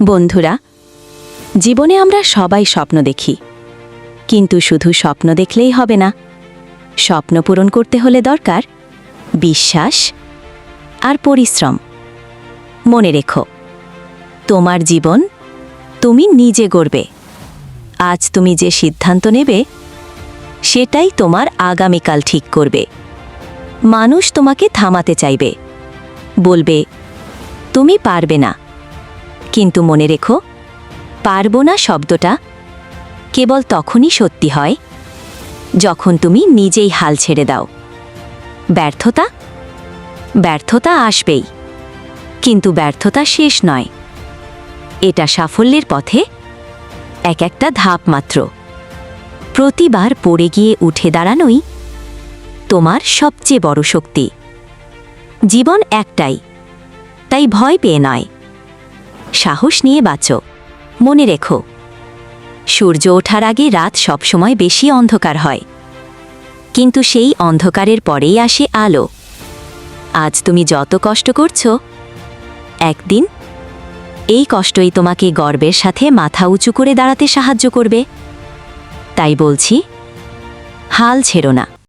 বন্ধুরা, জীবনে আমরা সবাই স্বপ্ন দেখি, কিন্তু শুধু স্বপ্ন দেখলেই হবে না। স্বপ্ন পূরণ করতে হলে দরকার বিশ্বাস আর পরিশ্রম। মনে রেখো, তোমার জীবন তুমি নিজে গড়বে। আজ তুমি যে সিদ্ধান্ত নেবে, সেটাই তোমার আগামীকাল ঠিক করবে। মানুষ তোমাকে থামাতে চাইবে, বলবে তুমি পারবে না, কিন্তু মনে রেখো, পারবো না শব্দটা কেবল তখনই সত্যি হয় যখন তুমি নিজেই হাল ছেড়ে দাও। ব্যর্থতা আসবেই, কিন্তু ব্যর্থতা শেষ নয়। এটা সাফল্যের পথে এক একটা ধাপ মাত্র। প্রতিবার পড়ে গিয়ে উঠে দাঁড়ানোই তোমার সবচেয়ে বড় শক্তি। জীবন একটাই, তাই ভয় পেয়ে নয়, সাহস নিয়ে বাঁচো। মনে রেখো, সূর্য ওঠার আগে রাত সবসময় বেশি অন্ধকার হয়, কিন্তু সেই অন্ধকারের পরেই আসে আলো। আজ তুমি যত কষ্ট করছো, একদিন এই কষ্টই তোমাকে গর্বের সাথে মাথা উঁচু করে দাঁড়াতে সাহায্য করবে। তাই বলছি, হাল ছেড়ো না।